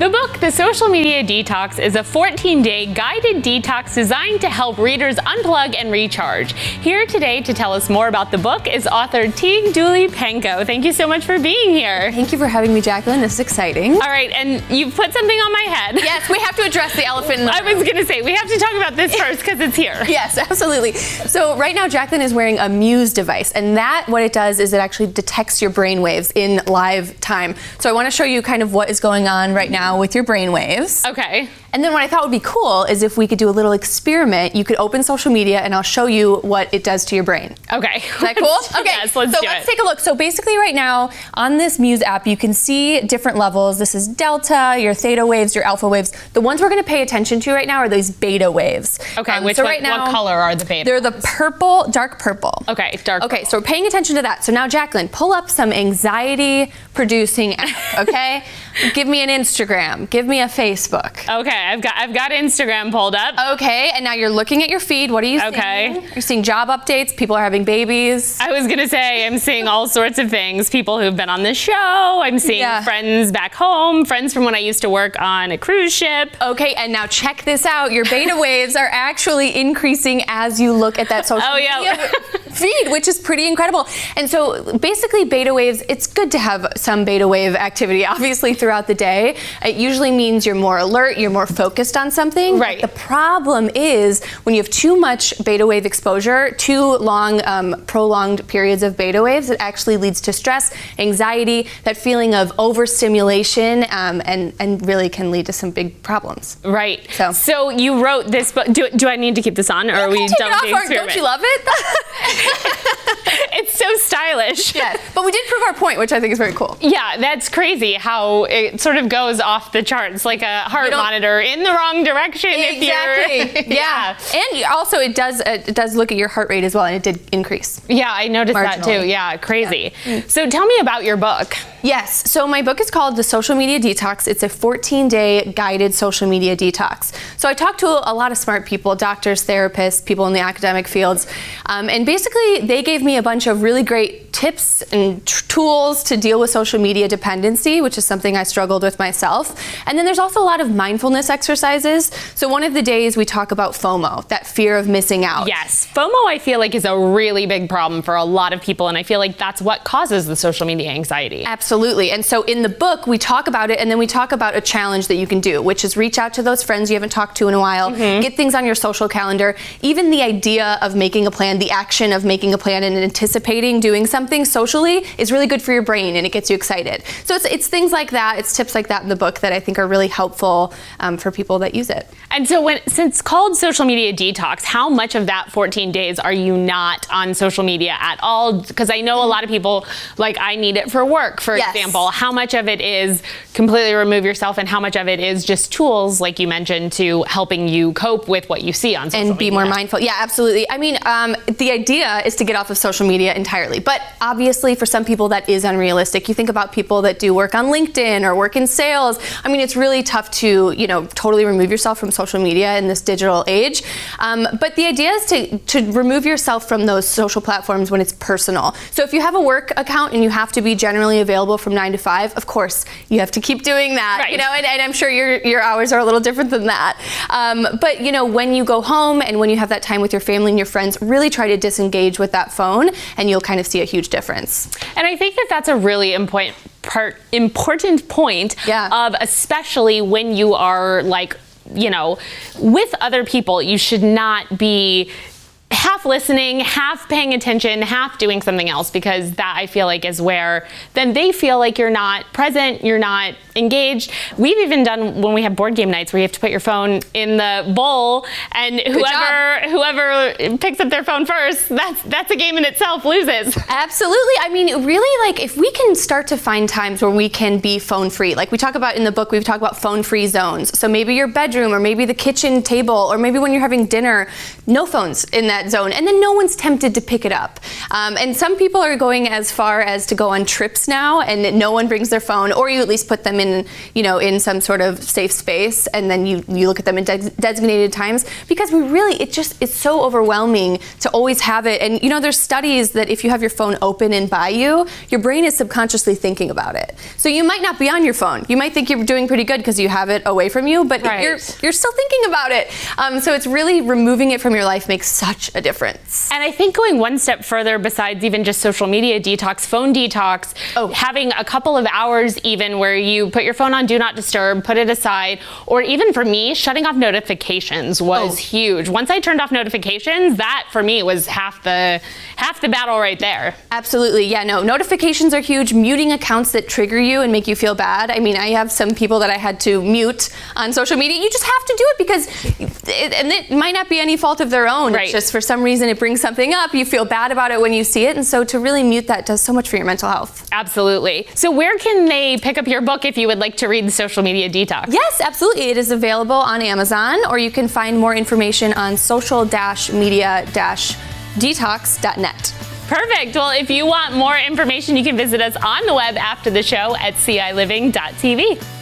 The book, The Social Media Detox, is a 14-day guided detox designed to help readers unplug and recharge. Here today to tell us more about the book is author Tiege Dooley-Panko. Thank you so much for being here. Thank you for having me, Jaclyn. This is exciting. All right, and you've put something on my head. Yes, we have to address the elephant in the room. I was going to say, we have to talk about this first because it's here. Yes, absolutely. So right now, Jaclyn is wearing a Muse device, and that, what it does is it actually detects your brain waves in live time. So I want to show you kind of what is going on right now with your brain waves. Okay. And then what I thought would be cool is if we could do a little experiment. You could open social media and I'll show you what it does to your brain. Okay. Is that cool? Okay. Yes, let's take a look. So basically right now on this Muse app, you can see different levels. This is delta, your theta waves, your alpha waves. The ones we're going to pay attention to right now are these beta waves. Okay, what color are the beta? They're the purple, dark purple. Okay, dark purple. Okay, so we're paying attention to that. So now, Jaclyn, pull up some anxiety-producing app, okay? Give me an Instagram. Give me a Facebook. Okay, I've got Instagram pulled up. Okay, and now you're looking at your feed. What are you seeing? Okay. You're seeing job updates. People are having babies. I was gonna say I'm seeing all sorts of things. People who've been on the show. I'm seeing friends back home. Friends from when I used to work on a cruise ship. Okay, and now check this out. Your beta waves are actually increasing as you look at that social media feed, which is pretty incredible. And so basically beta waves, it's good to have some beta wave activity, obviously, throughout the day. It usually means you're more alert, you're more focused on something. Right. But the problem is when you have too much beta wave exposure, too long, prolonged periods of beta waves, it actually leads to stress, anxiety, that feeling of overstimulation, and really can lead to some big problems. Right. So you wrote this book. Do I need to keep this on, or are we done with the experiment? Don't you love it? It's so stylish. Yeah, but we did prove our point, which I think is very cool. Yeah, that's crazy how it sort of goes off the charts, like a heart monitor in the wrong direction. Exactly. If you're, yeah. And also it does look at your heart rate as well, and it did increase. Yeah, I noticed that too. Yeah, crazy. Yeah. So tell me about your book. Yes, so my book is called The Social Media Detox. It's a 14-day guided social media detox. So I talked to a lot of smart people, doctors, therapists, people in the academic fields, and basically they gave me a bunch of really great tips and tools to deal with social media dependency, which is something I struggled with myself. And then there's also a lot of mindfulness exercises. So one of the days we talk about FOMO, that fear of missing out. Yes, FOMO I feel like is a really big problem for a lot of people, and I feel like that's what causes the social media anxiety. Absolutely. And so in the book we talk about it, and then we talk about a challenge that you can do, which is reach out to those friends you haven't talked to in a while, get things on your social calendar. Even the idea of making a plan, the action of making a plan and anticipating doing something socially is really good for your brain, and it gets you excited. So it's things like that, it's tips like that in the book that I think are really helpful for people that use it. And so since called Social Media Detox, how much of that 14 days are you not on social media at all? Because I know a lot of people, like, I need it for work, for example. How much of it is completely remove yourself, and how much of it is just tools, like you mentioned, to helping you cope with what you see on social media? And be more mindful. Yeah, absolutely. I mean, the idea is to get off of social media entirely, but obviously for some people that is unrealistic. You think about people that do work on LinkedIn or work in sales. I mean, it's really tough to, totally remove yourself from social media in this digital age. But the idea is to remove yourself from those social platforms when it's personal. So if you have a work account and you have to be generally available from 9 to 5, of course, you have to keep doing that, right. And I'm sure your hours are a little different than that. But when you go home and when you have that time with your family and your friends, really try to disengage with that phone, and you'll kind of see a huge difference. And I think that's a really important point of, especially when you are with other people, you should not be half listening, half paying attention, half doing something else, because that I feel like is where then they feel like you're not present, you're not engaged. We've even done when we have board game nights where you have to put your phone in the bowl, and whoever picks up their phone first, that's a game in itself, loses. Absolutely. I mean, really, if we can start to find times where we can be phone free, like we talk about in the book, we've talked about phone free zones. So maybe your bedroom, or maybe the kitchen table, or maybe when you're having dinner, no phones in that zone, and then no one's tempted to pick it up. And some people are going as far as to go on trips now, and no one brings their phone, or you at least put them in, in some sort of safe space, and then you look at them in designated times, because it's so overwhelming to always have it. And there's studies that if you have your phone open and by you, your brain is subconsciously thinking about it. So you might not be on your phone. You might think you're doing pretty good because you have it away from you, but you're still thinking about it. So it's really removing it from your life makes such a difference. And I think going one step further, besides even just social media detox, phone detox, having a couple of hours even where you put your phone on do not disturb, put it aside, or even for me, shutting off notifications was huge. Once I turned off notifications, that for me was half the battle right there. Absolutely, yeah, no, notifications are huge. Muting accounts that trigger you and make you feel bad. I mean, I have some people that I had to mute on social media. You just have to do it because it might not be any fault of their own. It's just for some reason it brings something up, you feel bad about it when you see it, and so to really mute that does so much for your mental health. Absolutely. So where can they pick up your book if you would like to read the Social Media Detox? Yes, absolutely. It is available on Amazon, or you can find more information on social-media-detox.net. Perfect. Well, if you want more information, you can visit us on the web after the show at ciLiving.tv.